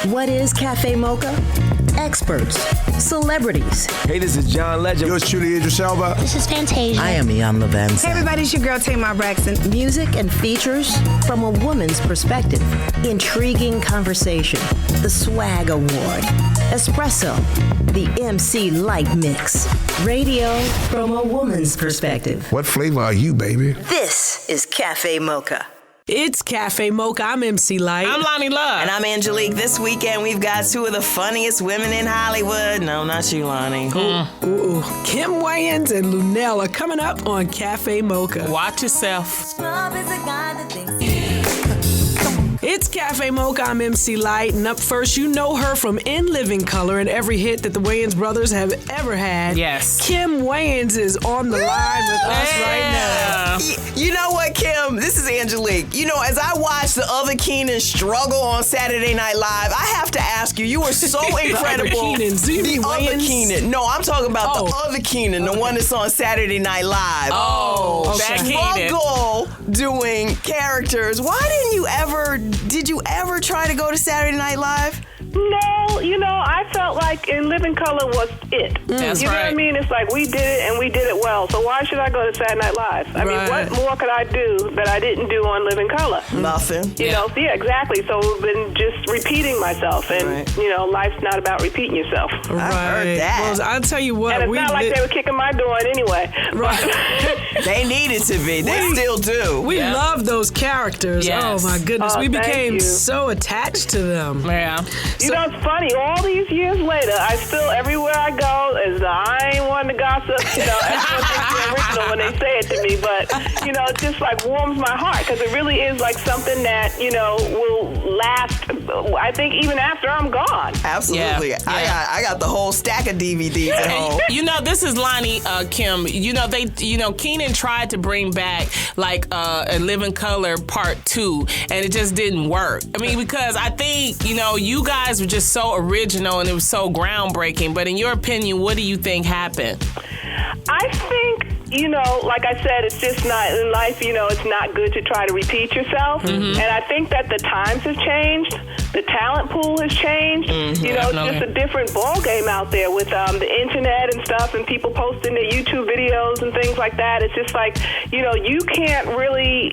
What is Cafe Mocha? Experts, celebrities. Hey, this is John Legend. Yours truly, Idris Elba. This is Fantasia. I am Ian Levinson. Hey everybody, it's your girl Tamar Braxton. Music and features from a woman's perspective. Intriguing conversation. The Swag Award. Espresso. The MC Light Mix. Radio from a woman's perspective. What flavor are you, baby? This is Cafe Mocha. It's Cafe Mocha. I'm MC Light. I'm Lonnie Love. And I'm Angelique. This weekend we've got two of the funniest women in Hollywood. No, not you, Lonnie. Ooh. Kim Wayans and Luenelle are coming up on Cafe Mocha. Watch yourself. It's Cafe Mocha. I'm MC Light. And up first, you know her from In Living Color and every hit that the Wayans brothers have ever had. Yes. Kim Wayans is on the line with us right now. You know what, Kim? This is Angelique. You know, as I watch the other Keenan struggle on Saturday Night Live, I have to ask you, you were so incredible. The other Keenan. Do you mean other Wayans? Keenan. No, I'm talking about the other Keenan, the one that's on Saturday Night Live. That Keenan. Struggle doing characters. Why did you ever try to go to Saturday Night Live? No, you know, I felt like In Living Color was it. That's you know right. what I mean? It's like we did it and we did it well. So why should I go to Saturday Night Live? I mean, what more could I do that I didn't do on Living Color? Nothing. You know, yeah, exactly. So I've been just repeating myself. And, you know, life's not about repeating yourself. Right. I heard that. Well, I'll tell you what. And it's not like they were kicking my door in anyway. Right. They needed to be. They still do. We love those characters. Yes. Oh, my goodness. Oh, we thank became you. so attached to them. Yeah. You know, it's funny. All these years later, I still, everywhere I go, I ain't one to gossip. You know, everyone thinks they're original when they say it to me. But, you know, it just, like, warms my heart because it really is, like, something that, you know, will last, I think, even after I'm gone. Absolutely. Yeah. I got the whole stack of DVDs at home. You know, this is Lonnie, Kim. You know, Keenan tried to bring back like a Living Color Part 2, and it just didn't work. I mean, because I think, you know, you guys were just so original and it was so groundbreaking. But in your opinion, what do you think happened? I think, you know, like I said, it's just not, in life, you know, it's not good to try to repeat yourself. And I think that the times have changed. The talent pool has changed. You know, it's just a different ball game out there with the internet and stuff and people posting their YouTube videos and things like that. It's just like, you know, you can't really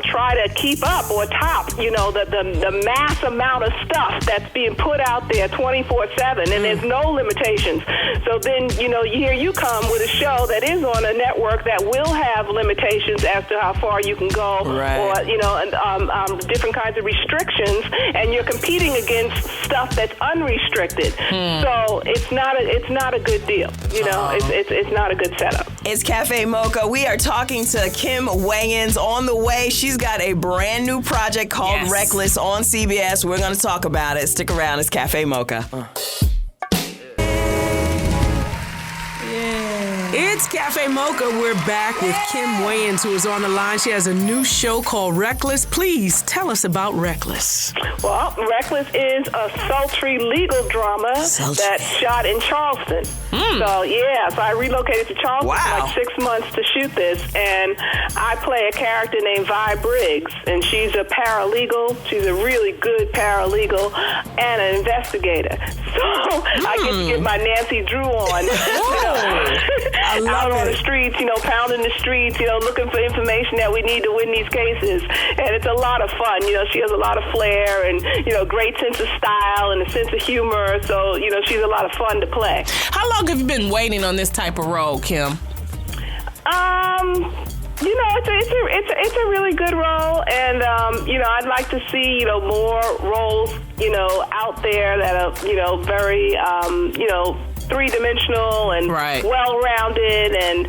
try to keep up or top, you know, the mass amount of stuff that's being put out there 24/7, and there's no limitations. So then, you know, here you come with a show that is on a network that will have limitations as to how far you can go, or, you know, and different kinds of restrictions, and you're competing against stuff that's unrestricted. So it's not a good deal. You know, it's not a good setup. It's Cafe Mocha. We are talking to Kim Wayans on the way. She's got a brand new project called Reckless on CBS. We're going to talk about it. Stick around. It's Cafe Mocha. It's Cafe Mocha. We're back with Kim Wayans, who is on the line. She has a new show called Reckless. Please tell us about Reckless. Well, Reckless is a sultry legal drama that's shot in Charleston. So, so I relocated to Charleston for like 6 months to shoot this, and I play a character named Vi Briggs, and she's a paralegal. She's a really good paralegal and an investigator. So I get to get my Nancy Drew on. Out on the streets, you know, pounding the streets, you know, looking for information that we need to win these cases. And it's a lot of fun. You know, she has a lot of flair and, you know, great sense of style and a sense of humor. So, you know, she's a lot of fun to play. How long have you been waiting on this type of role, Kim? You know, it's a really good role, and you know, I'd like to see, you know, more roles, you know, out there that are, you know, very, you know, three-dimensional and well-rounded, and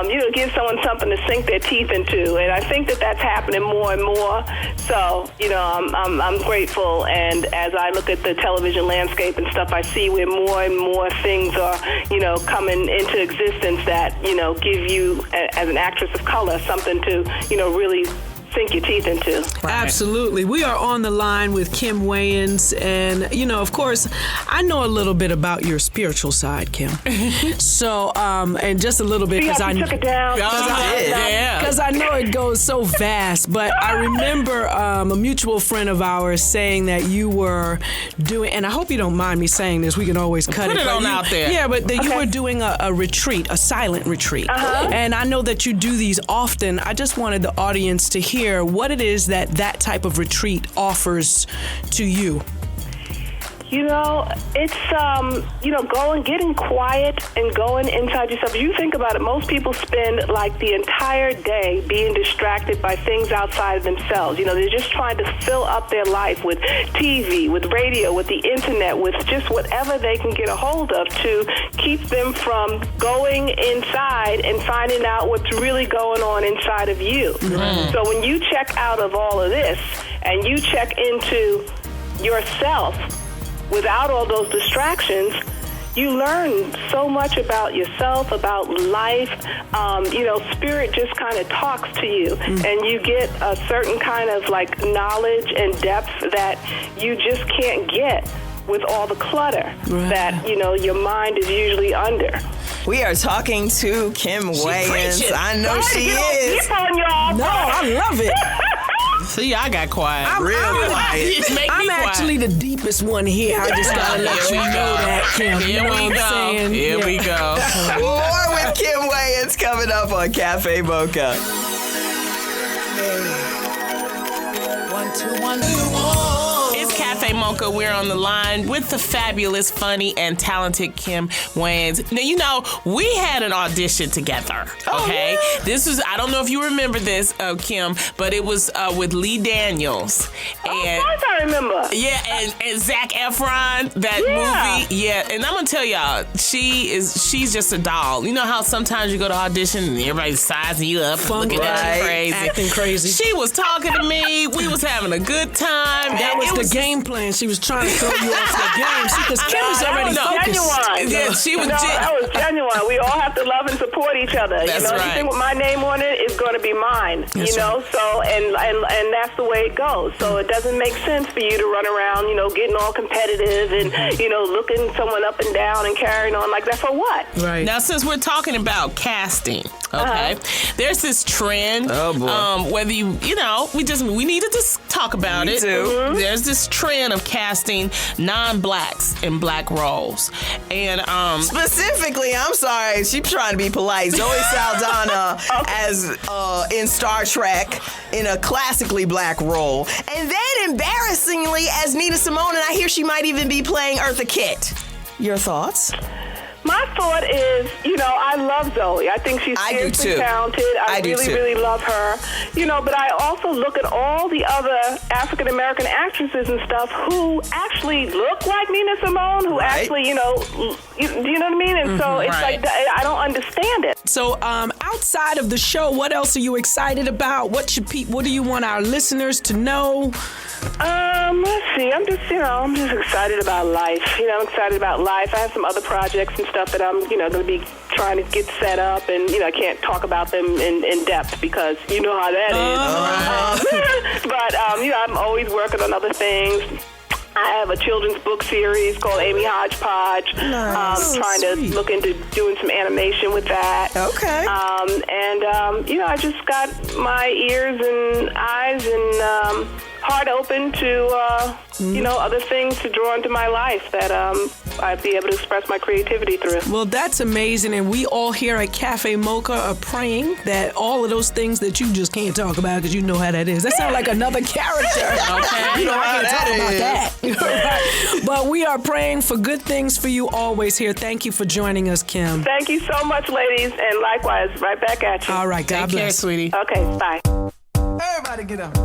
you know, give someone something to sink their teeth into. And I think that that's happening more and more. So, you know, I'm grateful. And as I look at the television landscape and stuff, I see where more and more things are, you know, coming into existence that, you know, give you, as an actress of color, something to, you know, really sink your teeth into. Absolutely. We are on the line with Kim Wayans. And, of course, I know a little bit about your spiritual side, Kim. So, and just a little bit because I took it down. Because I know it goes so fast. But I remember a mutual friend of ours saying that you were doing, and I hope you don't mind me saying this, we can always cut it on out there. Yeah, but that you were doing a retreat, a silent retreat. And I know that you do these often. I just wanted the audience to hear what it is that type of retreat offers to you. It's, getting quiet and going inside yourself. You think about it, most people spend like the entire day being distracted by things outside of themselves. They're just trying to fill up their life with TV, with radio, with the internet, with just whatever they can get a hold of to keep them from going inside and finding out what's really going on inside of you. Mm-hmm. So when you check out of all of this and you check into yourself, without all those distractions, you learn so much about yourself, about life. Spirit just kind of talks to you, and you get a certain kind of like knowledge and depth that you just can't get with all the clutter that, your mind is usually under. We are talking to Kim Wayans. I know she is. Keep on, y'all. No, I love it. See, I got quiet. I'm actually the deepest one here. I just gotta let you know that, Kim. Here we go. Here we go. More with Kim Wayans coming up on Cafe Mocha. 1, 2, 1, 2, 1. It's Cafe Mocha. We're on the line with the fabulous, funny, and talented Kim Wayans. Now, we had an audition together, okay? Oh, yeah. This was, I don't know if you remember this, Kim, but it was with Lee Daniels. And, of course I remember. Yeah, and Zac Efron, that movie. Yeah, and I'm going to tell y'all, she's just a doll. You know how sometimes you go to audition and everybody's sizing you up and looking at you crazy? Acting crazy. She was talking to me. We was having a good time. That was the game plan. She was trying to throw you off the game. Because Kim was already focused. Yeah, she was that was genuine. We all have to love and support each other. That's right. Anything with my name on it is going to be mine. That's right. So and that's the way it goes. So it doesn't make sense for you to run around, getting all competitive and looking someone up and down and carrying on like that for what? Right. Now, since we're talking about casting, okay, there's this trend. Oh boy. Whether we needed to talk about it. Too. Mm-hmm. There's this trend of casting non-blacks in black roles, and specifically, I'm sorry, she's trying to be polite. Zoe Saldana as in Star Trek in a classically black role, and then embarrassingly as Nina Simone, and I hear she might even be playing Eartha Kitt. Your thoughts? My thought is, I love Zoe. I think she's fiercely talented. I really love her. But I also look at all the other African American actresses and stuff who actually look like Nina Simone, who actually, do you know what I mean? And so it's like, I don't understand it. So outside of the show, what else are you excited about? What do you want our listeners to know? Let's see. I'm just excited about life. I'm excited about life. I have some other projects and stuff that I'm, going to be trying to get set up, and I can't talk about them in depth because you know how that is. But I'm always working on other things. I have a children's book series called Amy Hodgepodge. Nice. Trying to look into doing some animation with that. Okay. I just got my ears and eyes and heart open to, other things to draw into my life that I'd be able to express my creativity through. Well, that's amazing. And we all here at Cafe Mocha are praying that all of those things that you just can't talk about because you know how that is. That sounds like another character. Okay. I can't talk about that. But we are praying for good things for you always here. Thank you for joining us, Kim. Thank you so much, ladies. And likewise, right back at you. All right. God bless. Take care, sweetie. Okay, bye. Everybody get up.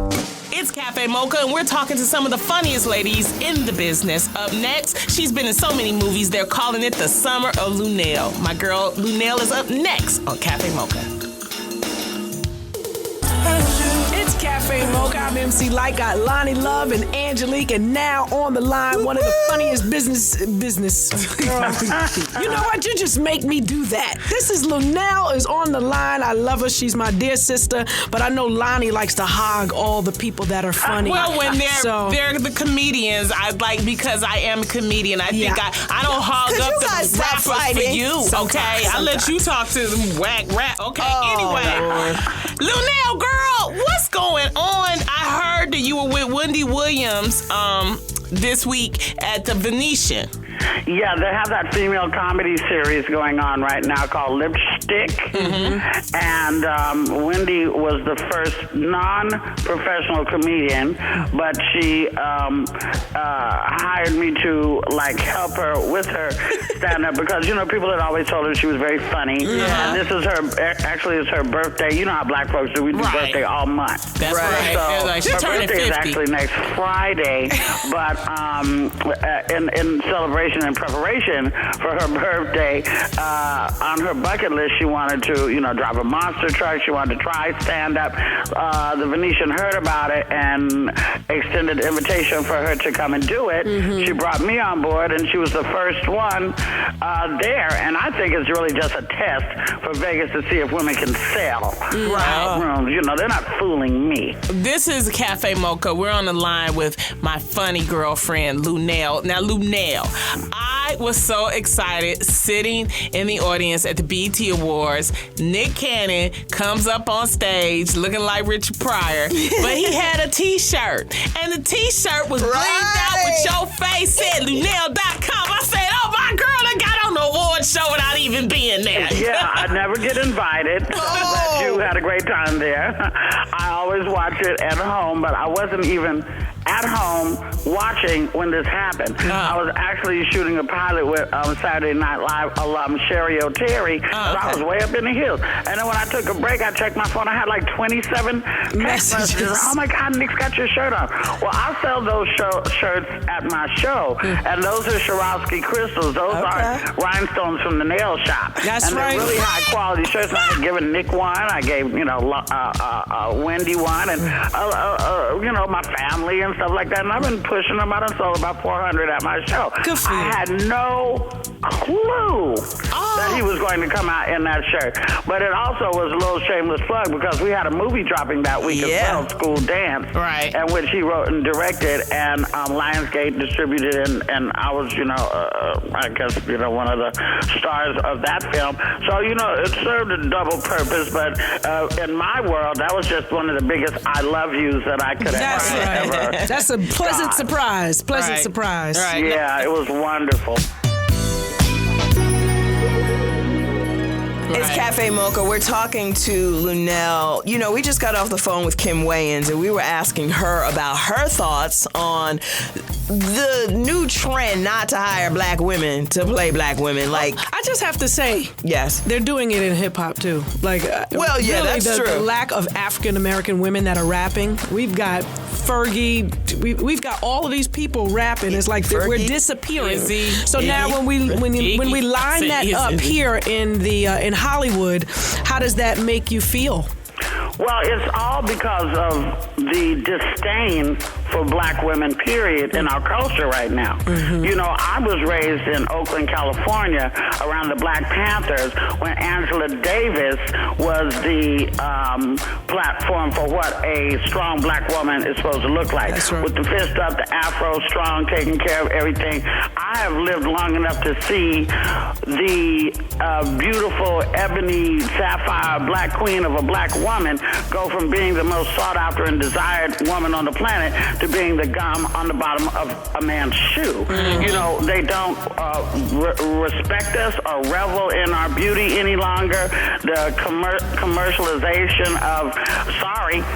It's Cafe Mocha, and we're talking to some of the funniest ladies in the business. Up next, she's been in so many movies, they're calling it the Summer of Luenelle. My girl, Luenelle, is up next on Cafe Mocha. It's Cafe Cafe Mocha. I'm MC Light. Got Lonnie Love and Angelique, and now on the line, one of the funniest business. Girl, you know what? You just make me do that. This is Luenelle is on the line. I love her. She's my dear sister. But I know Lonnie likes to hog all the people that are funny. Well, when they're the comedians, I like because I am a comedian. I think I don't hog up the rappers for you. Okay, I let you talk to them whack rap. Okay, anyway, Luenelle, girl, what's going on? I heard that you were with Wendy Williams this week at the Venetian. Yeah, they have that female comedy series going on right now called Lipstick. Mm-hmm. And Wendy was the first non-professional comedian, but she hired me to help her with her stand-up because, people had always told her she was very funny. Yeah. And this is it's her birthday. You know how black folks do. We do birthday all month. That's right. So her birthday is actually next Friday, but in celebration and preparation for her birthday, on her bucket list, she wanted to, drive a monster truck. She wanted to try stand-up. The Venetian heard about it and extended an invitation for her to come and do it. Mm-hmm. She brought me on board, and she was the first one there. And I think it's really just a test for Vegas to see if women can sell rooms. They're not fooling me. This is Cafe Mocha. We're on the line with my funny girlfriend, Luenelle. Now, Luenelle, I was so excited sitting in the audience at the BET Awards. Nick Cannon comes up on stage looking like Richard Pryor, but he had a T-shirt. And the T-shirt was bleeding out with your face, said Luenelle.com. I said, oh, my girl, I got on the award show without even being there. Yeah, I never get invited. But you had a great time there. I always watch it at home, but I wasn't even at home watching when this happened. I was actually shooting a pilot with Saturday Night Live alum Sherry O'Terry. I was way up in the hills. And then when I took a break, I checked my phone. I had 27 messages. Oh my God, Nick's got your shirt on. Well, I sell those shirts at my show. And those are Swarovski crystals. Those are rhinestones from the nail shop. That's and right. they're really high quality shirts. I had given Nick one. I gave, Wendy one. And, my family and stuff like that, and I've been pushing them. I done sold about 400 at my show. Good for you. I had no clue that he was going to come out in that shirt. But it also was a little shameless plug because we had a movie dropping that week as well, School Dance, and which he wrote and directed, and Lionsgate distributed, and I was, I guess, one of the stars of that film. So, it served a double purpose, but in my world, that was just one of the biggest I love yous that I could have ever. That's a pleasant surprise. Surprise. Right. Yeah, it was wonderful. It's Cafe Mocha. We're talking to Luenelle. We just got off the phone with Kim Wayans, and we were asking her about her thoughts on the new trend not to hire black women to play black women. I just have to say, yes, they're doing it in hip hop too. Really, that's true. The lack of African American women that are rapping. We've got Fergie. We've got all of these people rapping. It's like we're disappearing. So now when we line that up here in Hollywood, how does that make you feel? Well, it's all because of the disdain for black women, period, in our culture right now. Mm-hmm. I was raised in Oakland, California, around the Black Panthers, when Angela Davis was the platform for what a strong black woman is supposed to look like. That's right. With the fist up, the afro, strong, taking care of everything. I have lived long enough to see the beautiful ebony sapphire black queen of a black woman go from being the most sought after and desired woman on the planet to being the gum on the bottom of a man's shoe. Mm-hmm. They don't respect us or revel in our beauty any longer. The commercialization of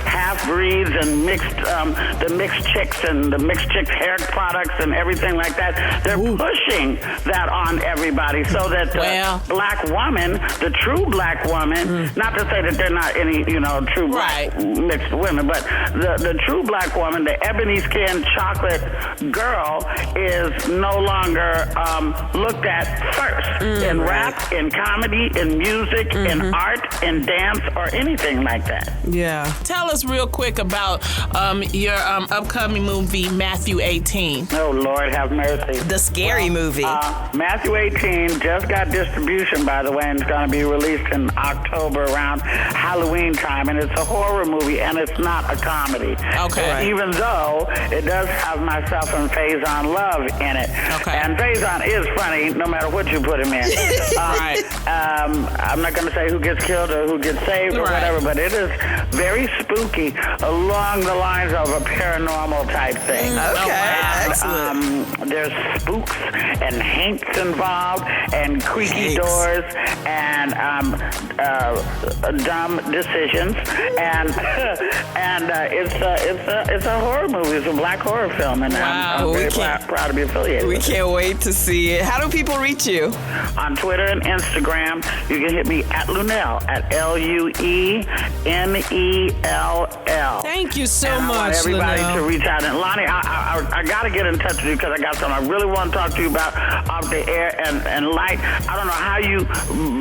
half-breeds and the mixed chicks and the mixed chicks hair products and everything like that, they're pushing that on everybody so that the black woman, the true black woman, not to say that they're not any, true black mixed women, but the true black woman, the ebony skinned chocolate girl is no longer looked at first in rap, in comedy, in music, in art, in dance, or anything like that. Yeah. Tell us real quick about your upcoming movie, Matthew 18. Oh, Lord have mercy. The scary movie. Matthew 18 just got distribution, by the way, and it's going to be released in October around Halloween time, and it's a horror movie, and it's not a comedy. Okay. Right. Even though it does have myself and Faison Love in it. Okay. And Faison is funny no matter what you put him in. Right. I'm not going to say who gets killed or who gets saved or whatever, but it is very spooky along the lines of a paranormal type thing. Okay, excellent. There's spooks and haints involved and creaky doors and dumb decisions and it's a horror movie. It's a black horror film, and I'm very proud to be affiliated. We with can't wait to see it. How do people reach you? On Twitter and Instagram, you can hit me at Luenelle, at Luenell. Thank you so and I much, want everybody Luenelle. to reach out. And Lonnie, I got to get in touch with you because I got something I really want to talk to you about off the air and light. I don't know how you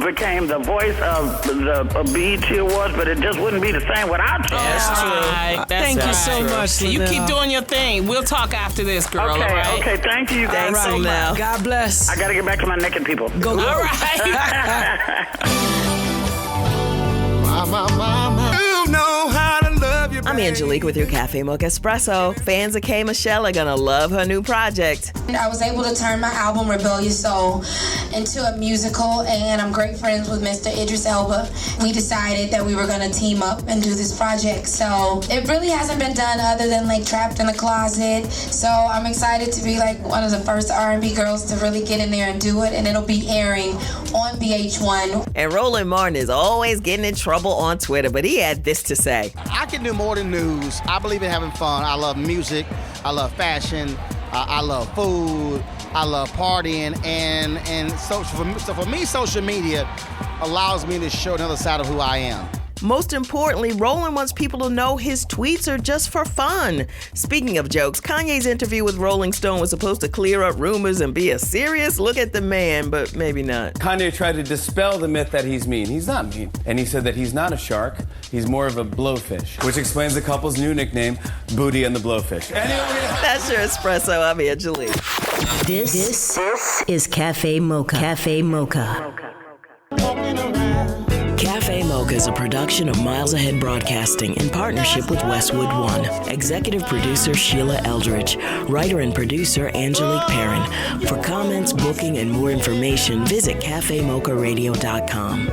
became the voice of the BET Awards, but it just wouldn't be the same without you. That's true. Thank you so much, You Luenelle. keep doing your thing. We'll talk after this, girl. Okay, all right? okay. Thank you, you guys Thanks, so much. Luenelle. God bless. I got to get back to my naked people. Go. All right. You know how to love your I'm Angelique with your Cafe Mocha Espresso. Fans of K. Michelle are gonna love her new project. I was able to turn my album Rebellious Soul into a musical, and I'm great friends with Mr. Idris Elba. We decided that we were going to team up and do this project, so it really hasn't been done other than like Trapped in a Closet. So I'm excited to be like one of the first R&B girls to really get in there and do it, and it'll be airing on VH1. And Roland Martin is always getting in trouble on Twitter, but he had this to say. I can do more than news. I believe in having fun. I love music. I love fashion. I love food. I love partying. And so for me, social media allows me to show another side of who I am. Most importantly, Roland wants people to know his tweets are just for fun. Speaking of jokes, Kanye's interview with Rolling Stone was supposed to clear up rumors and be a serious look at the man, but maybe not. Kanye tried to dispel the myth that he's mean. He's not mean. And he said that he's not a shark. He's more of a blowfish, which explains the couple's new nickname, Booty and the Blowfish. Anyway, That's your espresso. I'm Angelique. This is Cafe Mocha. Cafe Mocha. Cafe Mocha is a production of Miles Ahead Broadcasting in partnership with Westwood One. Executive producer Sheila Eldridge. Writer and producer Angelique Perrin. For comments, booking, and more information, visit cafemocharadio.com.